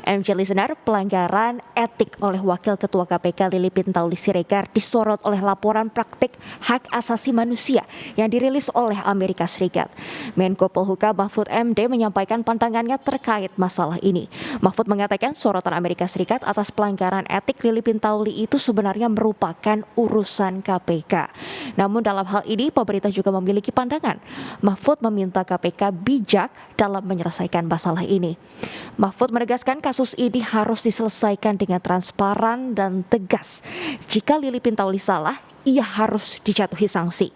MJ Listener, pelanggaran etik oleh Wakil Ketua KPK Lili Pintauli Siregar disorot oleh laporan praktik hak asasi manusia yang dirilis oleh Amerika Serikat. Menko Polhukam Mahfud MD menyampaikan pandangannya terkait masalah ini. Mahfud mengatakan sorotan Amerika Serikat atas pelanggaran etik Lili Pintauli itu sebenarnya merupakan urusan KPK. Namun dalam hal ini pemerintah juga memiliki pandangan. Mahfud meminta KPK bijak dalam menyelesaikan masalah ini. Mahfud menegaskan kasus ini harus diselesaikan dengan transparan dan tegas. Jika Lili Pintauli salah, ia harus dijatuhi sanksi.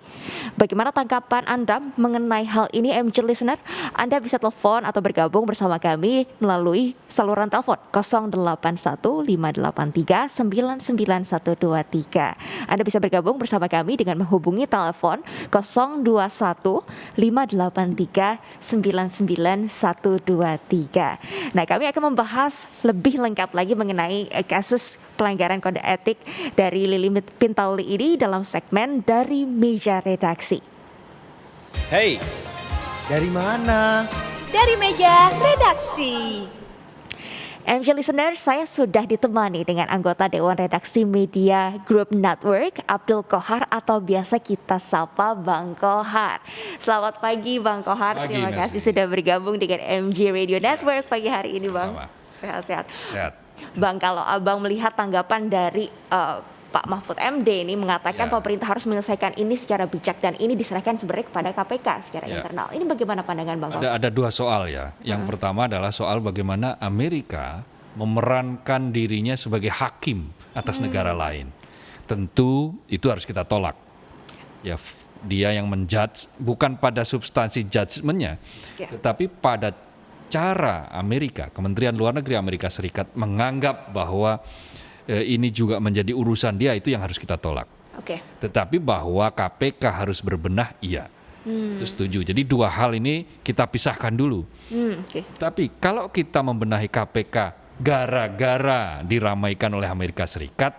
Bagaimana tanggapan Anda mengenai hal ini, MJ Listener? Anda bisa telepon atau bergabung bersama kami melalui saluran telepon 081583991123. Anda bisa bergabung bersama kami dengan menghubungi telepon 021583991123. Nah, kami akan membahas lebih lengkap lagi mengenai kasus pelanggaran kode etik dari Lili Pintauli ini dalam segmen Dari Meja Redaksi. Hey, dari mana? Dari Meja Redaksi. MJ Listener, saya sudah ditemani dengan anggota Dewan Redaksi Media Group Network, Abdul Kohar atau biasa kita sapa Bang Kohar. Selamat pagi Bang Kohar, terima kasih sudah bergabung dengan MJ Radio Network pagi hari ini Bang. Sehat-sehat. Bang, kalau Abang melihat tanggapan dari Pak Mahfud MD ini mengatakan pemerintah harus menyelesaikan ini secara bijak dan ini diserahkan sebenarnya kepada KPK secara internal. Ini bagaimana pandangan Bang? Ada dua soal ya. Yang pertama adalah soal bagaimana Amerika memerankan dirinya sebagai hakim atas negara lain. Tentu itu harus kita tolak. Ya, dia yang menjudge bukan pada substansi judgementnya, tetapi pada cara Amerika, Kementerian Luar Negeri Amerika Serikat menganggap bahwa ini juga menjadi urusan dia, itu yang harus kita tolak. Tetapi bahwa KPK harus berbenah, iya. Itu setuju. Jadi dua hal ini kita pisahkan dulu. Tapi kalau kita membenahi KPK gara-gara diramaikan oleh Amerika Serikat,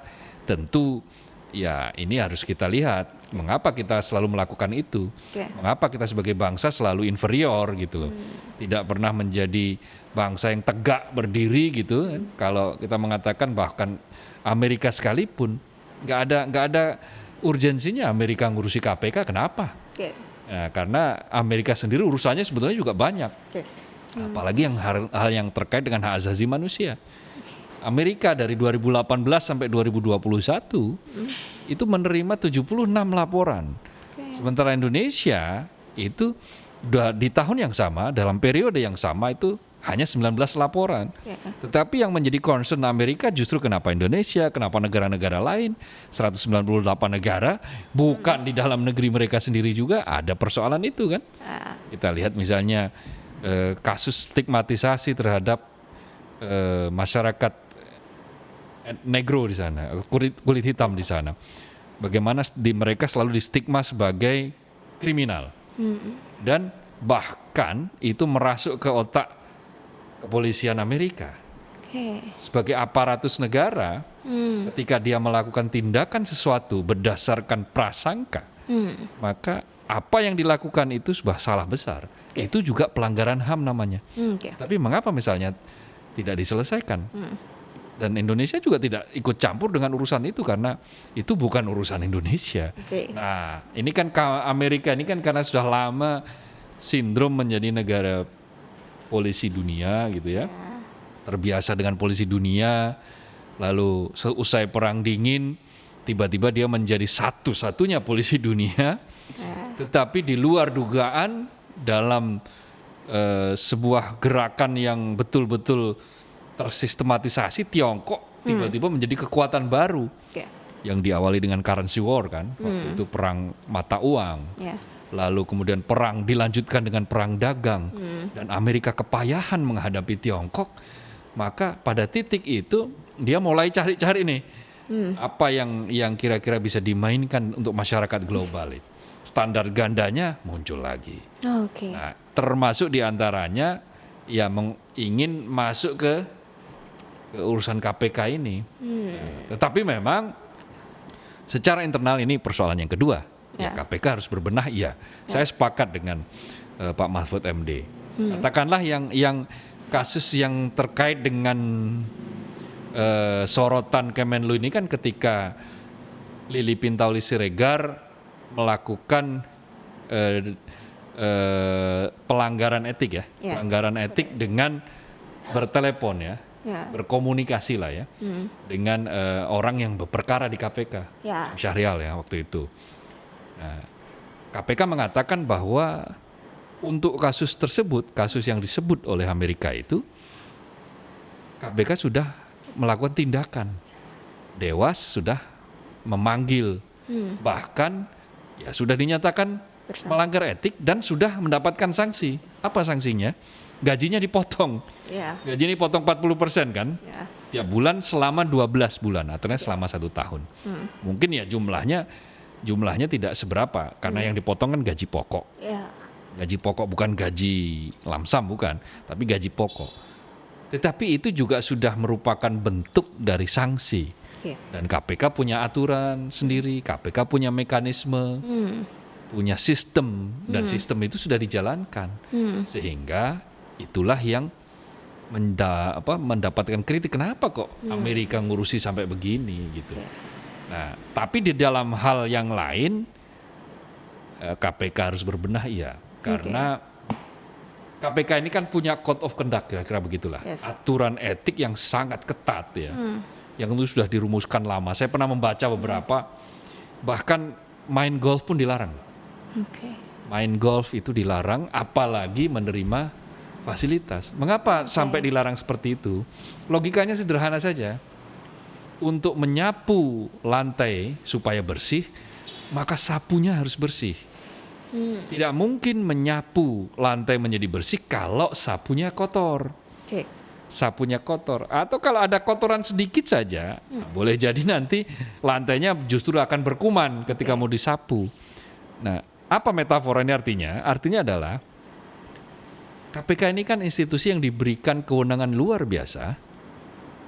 tentu ya ini harus kita lihat mengapa kita selalu melakukan itu. Mengapa kita sebagai bangsa selalu inferior gitu loh. Tidak pernah menjadi bangsa yang tegak berdiri gitu. Kalau kita mengatakan bahkan Amerika sekalipun nggak ada urgensinya Amerika ngurusi KPK, kenapa? Nah, karena Amerika sendiri urusannya sebetulnya juga banyak. Apalagi yang hal yang terkait dengan hak asasi manusia. Amerika dari 2018 sampai 2021 itu menerima 76 laporan. Sementara Indonesia itu di tahun yang sama, dalam periode yang sama itu hanya 19 laporan. Tetapi yang menjadi concern Amerika justru kenapa Indonesia, kenapa negara-negara lain, 198 negara, bukan di dalam negeri mereka sendiri juga ada persoalan itu kan. Kita lihat misalnya kasus stigmatisasi terhadap masyarakat negro di sana, kulit hitam di sana. Bagaimana mereka selalu distigma sebagai kriminal. Dan bahkan itu merasuk ke otak kepolisian Amerika. Sebagai aparatus negara, ketika dia melakukan tindakan sesuatu berdasarkan prasangka, maka apa yang dilakukan itu sudah salah besar. Itu juga pelanggaran HAM namanya. Tapi mengapa misalnya tidak diselesaikan? Dan Indonesia juga tidak ikut campur dengan urusan itu karena itu bukan urusan Indonesia. Nah, ini kan Amerika ini kan karena sudah lama sindrom menjadi negara polisi dunia gitu ya. Terbiasa dengan polisi dunia, lalu seusai perang dingin tiba-tiba dia menjadi satu-satunya polisi dunia. Tetapi di luar dugaan dalam sebuah gerakan yang betul-betul tersistematisasi, Tiongkok tiba-tiba menjadi kekuatan baru yang diawali dengan currency war kan, waktu itu perang mata uang, lalu kemudian perang dilanjutkan dengan perang dagang, dan Amerika kepayahan menghadapi Tiongkok, maka pada titik itu dia mulai cari-cari nih apa yang kira-kira bisa dimainkan untuk masyarakat global. Standar gandanya muncul lagi. Nah, termasuk diantaranya ya ingin masuk ke urusan KPK ini. Tetapi memang secara internal ini persoalan yang kedua. Ya, KPK harus berbenah, iya. Saya sepakat dengan Pak Mahfud MD. Katakanlah yang kasus yang terkait dengan sorotan Kemenlu ini kan ketika Lili Pintauli Siregar melakukan pelanggaran etik ya, pelanggaran etik dengan bertelepon ya, berkomunikasi lah ya, dengan orang yang berperkara di KPK, Syahrial ya waktu itu. Nah, KPK mengatakan bahwa untuk kasus tersebut, kasus yang disebut oleh Amerika itu, KPK sudah melakukan tindakan, Dewas sudah memanggil, bahkan ya sudah dinyatakan melanggar etik dan sudah mendapatkan sanksi. Apa sanksinya? Gajinya dipotong. Gajinya dipotong 40% kan? Tiap bulan selama 12 bulan, artinya selama 1 tahun. Mungkin ya jumlahnya tidak seberapa karena yang dipotong kan gaji pokok. Gaji pokok bukan gaji lamsam bukan, tapi gaji pokok. Tetapi itu juga sudah merupakan bentuk dari sanksi. Dan KPK punya aturan sendiri, KPK punya mekanisme, punya sistem, dan sistem itu sudah dijalankan. Sehingga itulah yang mendapatkan kritik. Kenapa kok Amerika ngurusi sampai begini gitu. Nah, tapi di dalam hal yang lain KPK harus berbenah iya. Karena KPK ini kan punya code of conduct kira-kira begitulah. Aturan etik yang sangat ketat ya. Yang itu sudah dirumuskan lama. Saya pernah membaca beberapa, bahkan main golf pun dilarang. Main golf itu dilarang, apalagi menerima fasilitas. Mengapa sampai dilarang seperti itu? Logikanya sederhana saja. Untuk menyapu lantai supaya bersih, maka sapunya harus bersih. Tidak mungkin menyapu lantai menjadi bersih kalau sapunya kotor. Sapunya kotor. Atau kalau ada kotoran sedikit saja, boleh jadi nanti lantainya justru akan berkuman ketika mau disapu. Nah, apa metafora ini artinya? Artinya adalah KPK ini kan institusi yang diberikan kewenangan luar biasa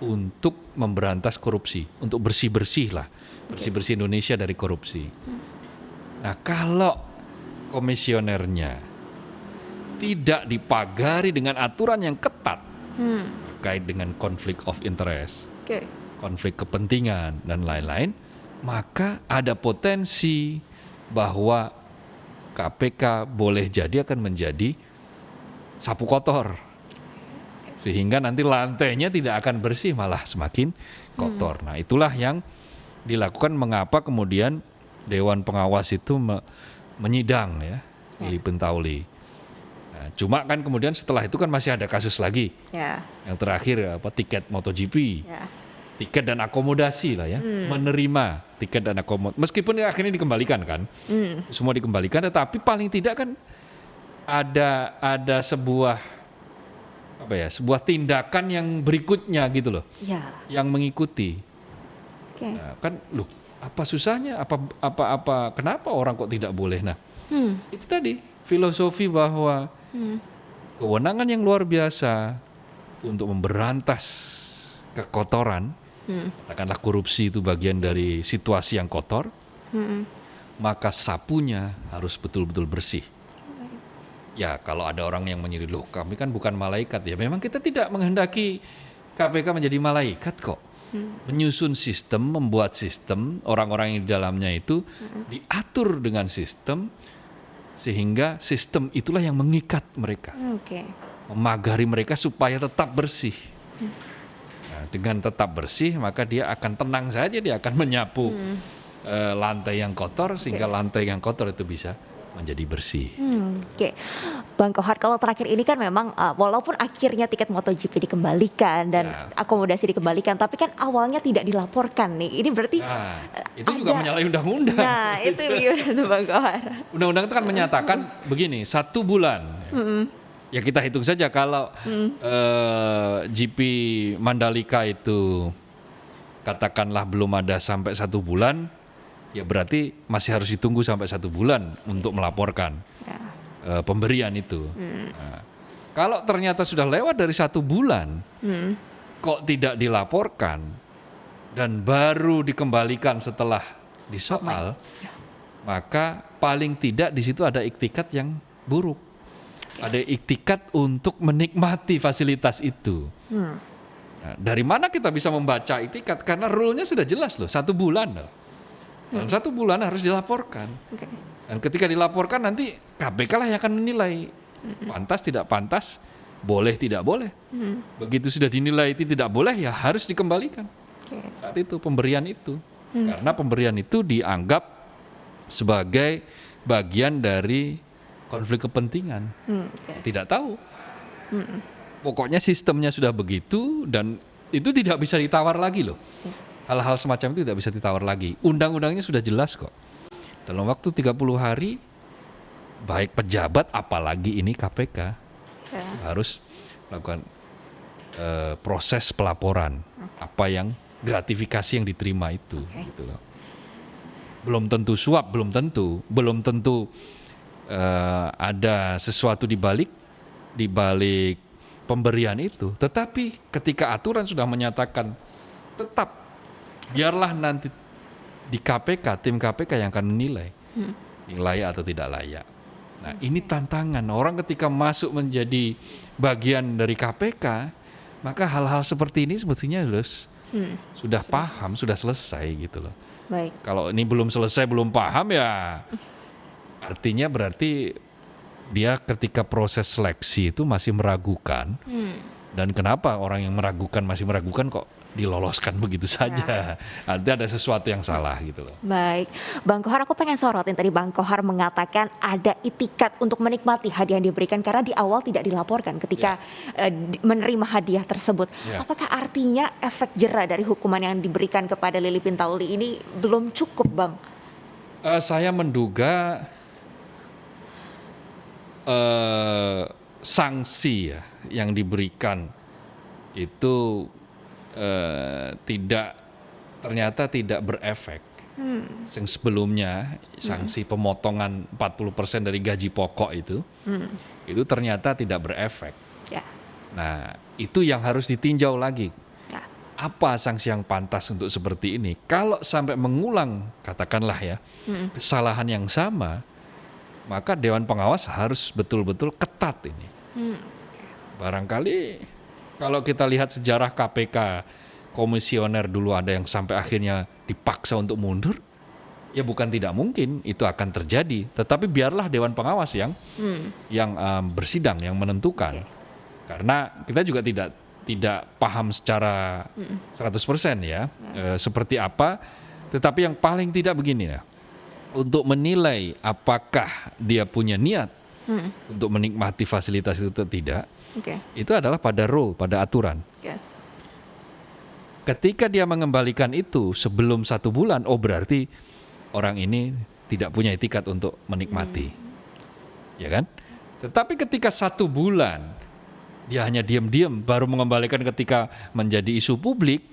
untuk memberantas korupsi, untuk bersih-bersih lah, bersih-bersih Indonesia dari korupsi. Nah, kalau komisionernya tidak dipagari dengan aturan yang ketat terkait dengan konflik of interest, konflik kepentingan dan lain-lain, maka ada potensi bahwa KPK boleh jadi akan menjadi sapu kotor, sehingga nanti lantainya tidak akan bersih, malah semakin kotor. Nah, itulah yang dilakukan mengapa kemudian Dewan Pengawas itu menyidang ya Lili Pintauli. Nah, cuma kan kemudian setelah itu kan masih ada kasus lagi. Yang terakhir tiket MotoGP. Tiket dan akomodasi lah ya. Menerima tiket dan akomodasi. Meskipun akhirnya dikembalikan kan. Semua dikembalikan, tetapi paling tidak kan ada sebuah sebuah tindakan yang berikutnya gitu loh. Yang mengikuti. Nah, kan apa susahnya? Kenapa orang kok tidak boleh? Nah, itu tadi filosofi bahwa kewenangan yang luar biasa untuk memberantas kekotoran, katakanlah korupsi itu bagian dari situasi yang kotor, maka sapunya harus betul-betul bersih. Ya, kalau ada orang yang menyindir, loh kami kan bukan malaikat ya. Memang kita tidak menghendaki KPK menjadi malaikat kok. Menyusun sistem, membuat sistem, orang-orang yang di dalamnya itu diatur dengan sistem, sehingga sistem itulah yang mengikat mereka, memagari mereka supaya tetap bersih. Nah, dengan tetap bersih, maka dia akan tenang saja, dia akan menyapu lantai yang kotor, sehingga lantai yang kotor itu bisa menjadi bersih. Bang Kohar, kalau terakhir ini kan memang walaupun akhirnya tiket MotoGP dikembalikan dan akomodasi dikembalikan, tapi kan awalnya tidak dilaporkan nih. Ini berarti itu juga menyalahi undang-undang. Nah, itu gimana tuh Bang Kohar? Undang-undang itu kan menyatakan begini, 1 bulan. Ya kita hitung saja kalau GP Mandalika itu katakanlah belum ada sampai 1 bulan, ya berarti masih harus ditunggu sampai 1 bulan untuk melaporkan pemberian itu. Nah, kalau ternyata sudah lewat dari 1 bulan, kok tidak dilaporkan dan baru dikembalikan setelah disoal, maka paling tidak di situ ada iktikat yang buruk. ada iktikat untuk menikmati fasilitas itu. Nah, dari mana kita bisa membaca itikat? Karena rule-nya sudah jelas loh, 1 bulan loh. Dalam 1 bulan harus dilaporkan. Oke. Dan ketika dilaporkan nanti KPK lah yang akan menilai pantas tidak pantas, boleh tidak boleh. Begitu sudah dinilai itu tidak boleh, ya harus dikembalikan. Oke. Saat itu pemberian itu, karena pemberian itu dianggap sebagai bagian dari konflik kepentingan. Oke. Tidak tahu. Pokoknya sistemnya sudah begitu dan itu tidak bisa ditawar lagi loh. Hal-hal semacam itu tidak bisa ditawar lagi. Undang-undangnya sudah jelas kok. Dalam waktu 30 hari, baik pejabat apalagi ini KPK harus melakukan proses pelaporan apa yang gratifikasi yang diterima itu. Gitu loh. Belum tentu suap, belum tentu ada sesuatu di balik pemberian itu. Tetapi ketika aturan sudah menyatakan tetap biarlah nanti di KPK, tim KPK yang akan menilai layak atau tidak layak. Nah, ini tantangan orang ketika masuk menjadi bagian dari KPK, maka hal-hal seperti ini sebetulnya sudah paham, sudah selesai gitu loh. Baik. Kalau ini belum selesai, belum paham ya artinya berarti dia ketika proses seleksi itu masih meragukan. Dan kenapa orang yang masih meragukan kok diloloskan begitu saja? Artinya ada sesuatu yang salah gitu loh. Baik, Bang Kohar, aku pengen sorotin tadi Bang Kohar mengatakan ada itikat untuk menikmati hadiah yang diberikan karena di awal tidak dilaporkan ketika menerima hadiah tersebut. Apakah artinya efek jera dari hukuman yang diberikan kepada Lili Pintauli ini belum cukup, Bang? Saya menduga sanksi yang diberikan itu ternyata tidak berefek. Yang sebelumnya sanksi pemotongan 40% dari gaji pokok itu ternyata tidak berefek. Nah, itu yang harus ditinjau lagi. Apa sanksi yang pantas untuk seperti ini? Kalau sampai mengulang, katakanlah ya, kesalahan yang sama, maka Dewan Pengawas harus betul-betul ketat ini. Barangkali kalau kita lihat sejarah KPK, komisioner dulu ada yang sampai akhirnya dipaksa untuk mundur, ya bukan tidak mungkin itu akan terjadi. Tetapi biarlah Dewan Pengawas yang bersidang, yang menentukan. Karena kita juga tidak paham secara 100% ya, seperti apa. Tetapi yang paling tidak begini ya, untuk menilai apakah dia punya niat untuk menikmati fasilitas itu atau tidak, itu adalah pada rule, pada aturan. Ketika dia mengembalikan itu sebelum 1 bulan, oh berarti orang ini tidak punya etikat untuk menikmati, ya kan? Tetapi ketika 1 bulan dia hanya diam-diam baru mengembalikan ketika menjadi isu publik,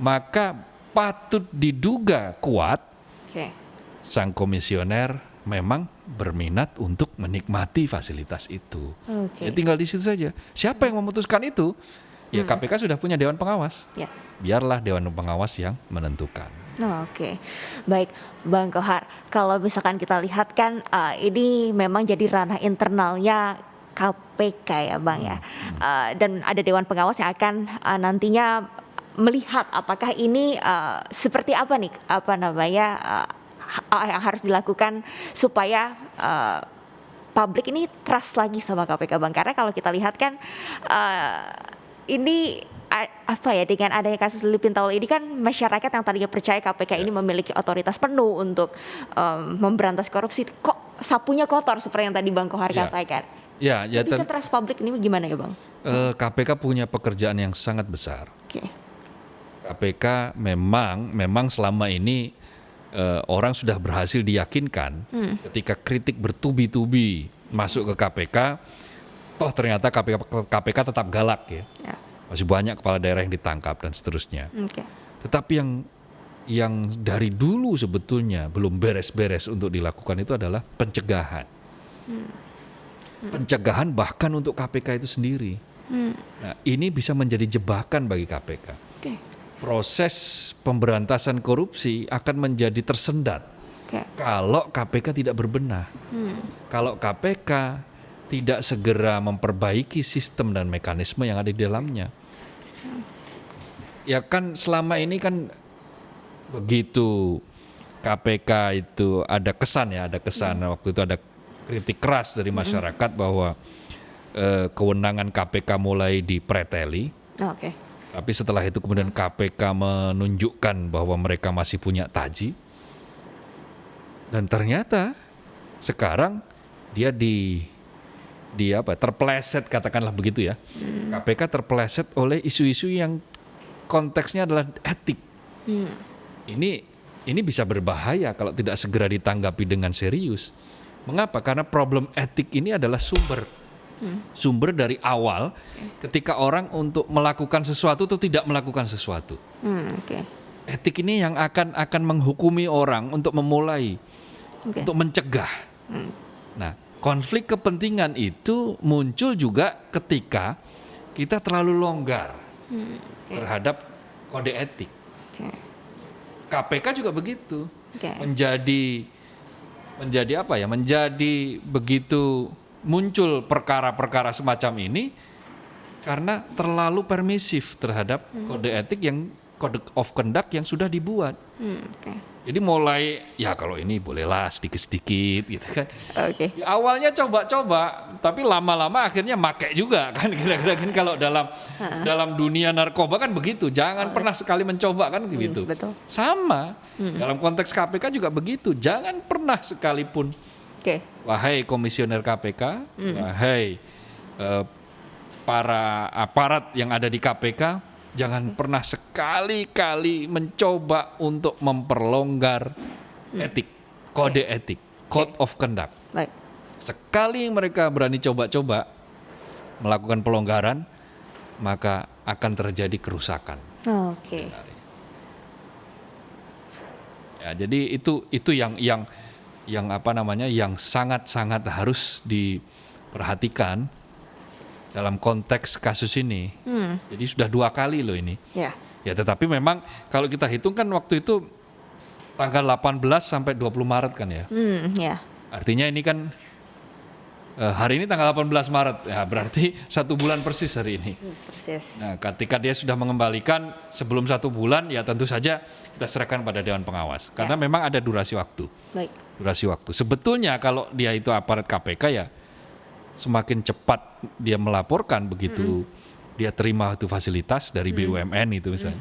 maka patut diduga kuat sang komisioner memang berminat untuk menikmati fasilitas itu. Ya tinggal di situ saja. Siapa yang memutuskan itu? Ya KPK sudah punya Dewan Pengawas. Biarlah Dewan Pengawas yang menentukan. Baik, Bang Kohar. Kalau misalkan kita lihat kan ini memang jadi ranah internalnya KPK ya, Bang ya. Dan ada Dewan Pengawas yang akan nantinya melihat apakah ini seperti apa nih, yang harus dilakukan supaya publik ini trust lagi sama KPK, Bang. Karena kalau kita lihat kan ini dengan adanya kasus Lili Pintauli ini kan masyarakat yang tadinya percaya KPK ini memiliki otoritas penuh untuk memberantas korupsi, kok sapunya kotor seperti yang tadi Bang Kohar katakan. Jadi trust publik ini gimana ya, Bang? KPK punya pekerjaan yang sangat besar. KPK memang selama ini orang sudah berhasil diyakinkan ketika kritik bertubi-tubi masuk ke KPK, toh ternyata KPK tetap galak ya. Masih banyak kepala daerah yang ditangkap dan seterusnya. Tetapi yang dari dulu sebetulnya belum beres-beres untuk dilakukan itu adalah pencegahan. Pencegahan bahkan untuk KPK itu sendiri. Nah, ini bisa menjadi jebakan bagi KPK. Proses pemberantasan korupsi akan menjadi tersendat kalau KPK tidak berbenah. Kalau KPK tidak segera memperbaiki sistem dan mekanisme yang ada di dalamnya. Ya kan selama ini kan begitu KPK itu ada kesan waktu itu ada kritik keras dari masyarakat bahwa kewenangan KPK mulai dipreteli. Oke. Tapi setelah itu kemudian KPK menunjukkan bahwa mereka masih punya taji. Dan ternyata sekarang dia terpeleset, katakanlah begitu ya. KPK terpeleset oleh isu-isu yang konteksnya adalah etik. Ini bisa berbahaya kalau tidak segera ditanggapi dengan serius. Mengapa? Karena problem etik ini adalah sumber dari awal ketika orang untuk melakukan sesuatu atau tidak melakukan sesuatu. Etik ini yang akan menghukumi orang untuk memulai, untuk mencegah. Nah, konflik kepentingan itu muncul juga ketika kita terlalu longgar terhadap kode etik. KPK juga begitu, menjadi apa ya? Menjadi begitu muncul perkara-perkara semacam ini karena terlalu permisif terhadap kode etik kode of conduct yang sudah dibuat. Jadi mulai ya kalau ini bolehlah sedikit-sedikit gitu kan. Ya, awalnya coba-coba, tapi lama-lama akhirnya make juga kan kira-kira kan kalau dalam dunia narkoba kan begitu. Jangan pernah sekali mencoba kan gitu. Betul. Sama dalam konteks KPK juga begitu. Jangan pernah sekalipun. Wahai komisioner KPK, wahai para aparat yang ada di KPK, jangan pernah sekali-kali mencoba untuk memperlonggar etik, kode etik, code of conduct. Sekali mereka berani coba-coba melakukan pelonggaran, maka akan terjadi kerusakan. Ya, jadi itu yang apa namanya, yang sangat-sangat harus diperhatikan dalam konteks kasus ini. Jadi sudah 2 kali loh ini. Ya, tetapi memang kalau kita hitung kan waktu itu tanggal 18 sampai 20 Maret kan ya. Artinya ini kan hari ini tanggal 18 Maret, ya berarti 1 bulan persis hari ini. Nah, ketika dia sudah mengembalikan sebelum 1 bulan, ya tentu saja kita serahkan pada Dewan Pengawas. Karena memang ada durasi waktu. Durasi waktu. Sebetulnya kalau dia itu aparat KPK ya, semakin cepat dia melaporkan begitu dia terima itu fasilitas dari BUMN itu misalnya,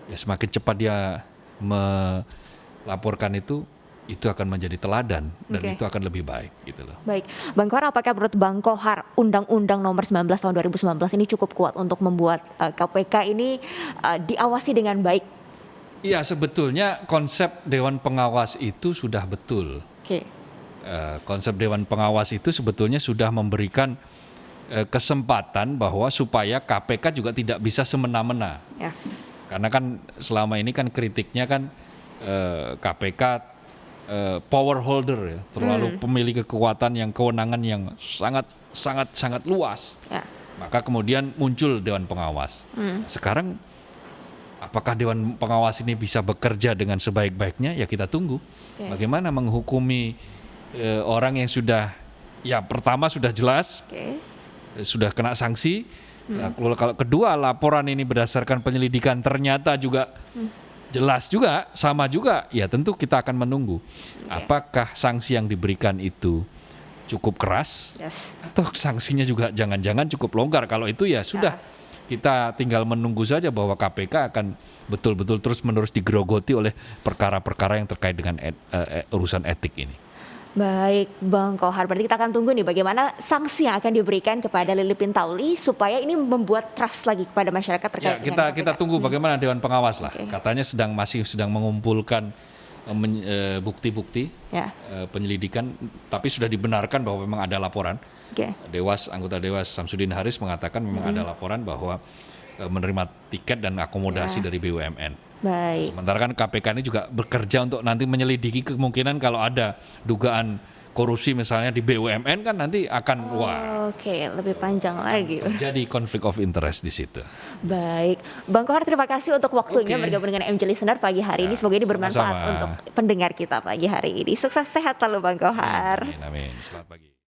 ya semakin cepat dia melaporkan itu akan menjadi teladan dan itu akan lebih baik gitu loh. Baik, Bang Kohar, apakah menurut Bang Kohar Undang-Undang Nomor 19 Tahun 2019 ini cukup kuat untuk membuat KPK ini diawasi dengan baik? Iya, sebetulnya konsep Dewan Pengawas itu sudah betul. Konsep Dewan Pengawas itu sebetulnya sudah memberikan kesempatan bahwa supaya KPK juga tidak bisa semena-mena. Karena kan selama ini kan kritiknya kan KPK power holder ya, terlalu pemilik kekuatan yang kewenangan yang sangat luas. Maka kemudian muncul Dewan Pengawas. Sekarang apakah Dewan Pengawas ini bisa bekerja dengan sebaik-baiknya? Ya kita tunggu. Bagaimana menghukumi orang yang sudah, ya pertama sudah jelas, sudah kena sanksi. Lalu kalau kedua laporan ini berdasarkan penyelidikan ternyata juga jelas juga, sama juga, ya tentu kita akan menunggu. Apakah sanksi yang diberikan itu cukup keras, atau sanksinya juga jangan-jangan cukup longgar. Kalau itu ya sudah, kita tinggal menunggu saja bahwa KPK akan betul-betul terus-menerus digerogoti oleh perkara-perkara yang terkait dengan urusan etik ini. Baik, Bang Kohar, berarti kita akan tunggu nih bagaimana sanksi yang akan diberikan kepada Lili Pintauli supaya ini membuat trust lagi kepada masyarakat terkait dengan KPK. Kita tunggu bagaimana Dewan Pengawas lah. Katanya masih sedang mengumpulkan bukti-bukti penyelidikan, tapi sudah dibenarkan bahwa memang ada laporan. Anggota Dewas Samsudin Haris mengatakan memang ada laporan bahwa menerima tiket dan akomodasi dari BUMN. Sementara kan KPK ini juga bekerja untuk nanti menyelidiki kemungkinan kalau ada dugaan korupsi misalnya di BUMN kan nanti akan lebih panjang lagi. Jadi konflik of interest di situ. Baik, Bang Kohar, terima kasih untuk waktunya bergabung dengan MJ Listener pagi hari ini. Semoga ini bermanfaat untuk pendengar kita pagi hari ini. Sukses sehat selalu, Bang Kohar. Amin. Selamat pagi.